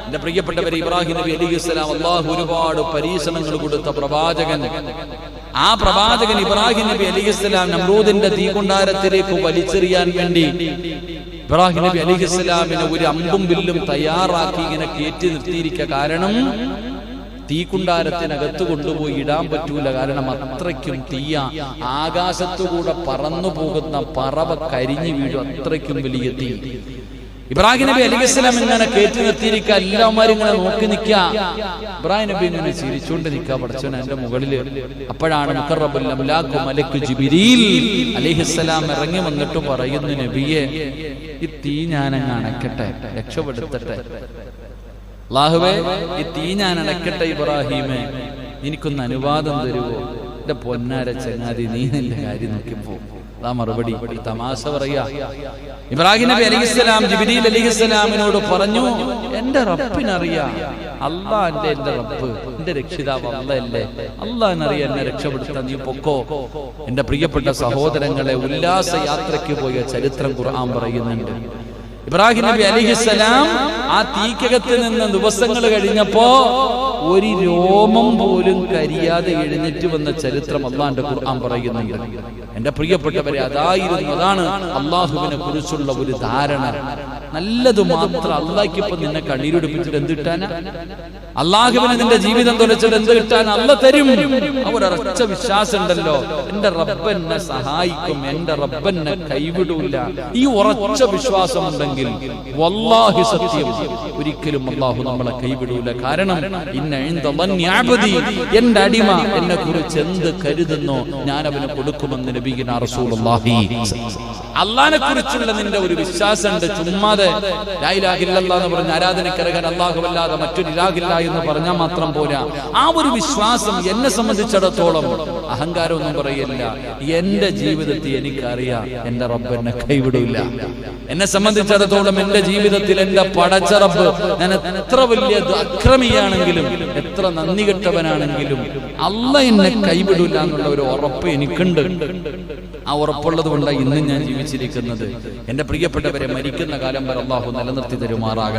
എന്റെ പ്രിയപ്പെട്ടവരെ, ഇബ്രാഹിം നബി അലൈഹിസ്സലാം അല്ലാഹു ഒരുപാട് പരീക്ഷണങ്ങൾ കൊടുത്ത പ്രവാചകൻ. ആ പ്രവാചകൻ ഇബ്രാഹിം നബി അലൈഹിസ്സലാം നമ്രൂദിന്റെ തീകുണ്ടാരത്തിലേക്ക് വലിച്ചെറിയാൻ വേണ്ടി ഇബ്രാഹിം നബി അലൈഹിസ്സലാമിനെ ഒരു അമ്പും വില്ലും തയ്യാറാക്കി ഇങ്ങനെ കയറ്റി നിർത്തിയിരിക്കുക. കാരണം തീക്കുണ്ടാരത്തിനകത്ത് കൊണ്ടുപോയി ഇടാൻ പറ്റൂല. കാരണം അത്രയ്ക്കും തീയ. ആകാശത്തുകൂടെ പറന്നു പോകുന്ന പറവ കരിഞ്ഞു വീഴും, അത്രയ്ക്കും വലിയ തീ. ഇബ്രാഹിം നബി അലൈഹിസ്സലാം ഇങ്ങനെ കയറ്റി നിർത്തിയിരിക്കുക. എല്ലാവരും ഇങ്ങനെ നോക്കി നിൽക്കുക. ഇബ്രാഹിം നബി ഇങ്ങനെ ചിരിച്ചുകൊണ്ട് നിൽക്കുക, പടച്ചവൻ എന്റെ മുകളില്. അപ്പോഴാണ് മുഖറബുൽ അംലാഖു മലക്ക് ജിബ്രീൽ അലൈഹിസ്സലാം ഇറങ്ങി വന്നിട്ട് പറയുന്നു, നബിയെ, ഈ തീ ഞാനങ്ങ് അണക്കട്ടെ, രക്ഷപ്പെടുത്തട്ടെ. അല്ലാഹുവേ, ഈ തീ ഞാൻ അണക്കട്ടെ, ഇബ്രാഹിമേ, എനിക്കൊന്ന് അനുവാദം തരുവോ? എന്റെ പൊന്നാര ചങ്ങാതി, നീ നിന്റെ കാര്യം നോക്കിപ്പോ. അതാ മറുപടി. തമാശ പറയാ. ഇബ്രാഹിം നബി അലൈഹിസ്സലാം ജിബ്രീൽ അലൈഹിസ്സലാമിനോട് പറഞ്ഞു, എന്റെ റബ്ബിനറിയാം, അല്ലാഹ് എന്റെ റബ്ബ്, എന്റെ രക്ഷിതാവ് അല്ലാഹല്ലേ, അല്ലാഹിനറിയാം എന്നെ രക്ഷപ്പെടുത്താൻ, നീ പൊക്കോ. എന്റെ പ്രിയപ്പെട്ട സഹോദരങ്ങളെ, ഉല്ലാസ യാത്രയ്ക്ക് പോയ ചരിത്രം ഖുർആൻ പറയുന്നുണ്ട്. ഇബ്രാഹിം നബി അലൈഹിസ്സലാം ആ തീക്കകത്ത് നിന്ന് ദിവസങ്ങൾ കഴിഞ്ഞപ്പോ ഒരു രോമം പോലും കരിയാതെ എഴുന്നേറ്റ് വന്ന ചരിത്രം അല്ലാഹുവിന്റെ ഖുർആൻ പറയുന്നുണ്ട്. എന്റെ പ്രിയപ്പെട്ടവരെ, അതാണ് അള്ളാഹുവിനെ കുറിച്ചുള്ള ഒരു ധാരണ. നല്ലത് മാത്രം. അള്ളാഹ്ക്ക് ഇപ്പൊ നിന്നെ കണ്ണീരൊടുപ്പിച്ചിട്ട് എന്ത് കിട്ടാനാ? അള്ളാഹുവിനെ നിന്റെ ജീവിതം തുലച്ചിട്ട് എന്ത് കിട്ടാൻ? അല്ല തരും. ഒരൊറ്റ വിശ്വാസം ഉണ്ടല്ലോ, എന്റെ റബ്ബെന്നെ സഹായിക്കും, എന്റെ റബ്ബെന്നെ കൈവിടൂല. ഈ ഉറച്ച വിശ്വാസം ഉണ്ടെങ്കിൽ വല്ലാഹി സത്യം, ഒരിക്കലും അള്ളാഹു നമ്മളെ കൈവിടൂല. കാരണം എന്റെ അടിമ എന്നെ കുറിച്ച് എന്ത് കരുതുന്നോ ഞാൻ അവന് കൊടുക്കുമെന്ന് നബിയുനാ റസൂലുള്ളാഹി. അള്ളാഹിനെ കുറിച്ചുള്ള നിന്റെ ഒരു വിശ്വാസം ഉണ്ട്. ചുമ്മാതെ ലാ ഇലാഹ ഇല്ലല്ലാഹ് എന്ന് പറഞ്ഞ ആരാധനക്കർഹൻ അല്ലാഹുവല്ലാതെ മറ്റൊരു ഇലാഹില്ല എന്ന് പറഞ്ഞാൽ മാത്രം പോരാ. ആ ഒരു വിശ്വാസം എന്നെ സംബന്ധിച്ചിടത്തോളം അഹങ്കാരമൊന്നും പറയില്ല. എന്റെ ജീവിതത്തിൽ എനിക്കറിയാം എന്റെ റബ്ബ് എന്നെ കൈവിടില്ല. എന്നെ സംബന്ധിച്ചിടത്തോളം എന്റെ ജീവിതത്തിൽ എന്റെ പടച്ച റബ്ബ്, ഞാൻ എത്ര വലിയ അക്രമിയാണെങ്കിലും എത്ര നന്ദി കെട്ടവനാണെങ്കിലും അല്ലാഹ് എന്നെ കൈവിടില്ല എന്നുള്ള ഒരു ഉറപ്പ് എനിക്കുണ്ട്. ആ ഉറപ്പുള്ളത് കൊണ്ടാണ് ഇന്നും ഞാൻ ജീവിച്ചിരിക്കുന്നത്. എന്റെ പ്രിയപ്പെട്ടവരെ, മരിക്കുന്ന കാലം വരെ അല്ലാഹു നിലനിർത്തി തരുമാറാകട്ടെ.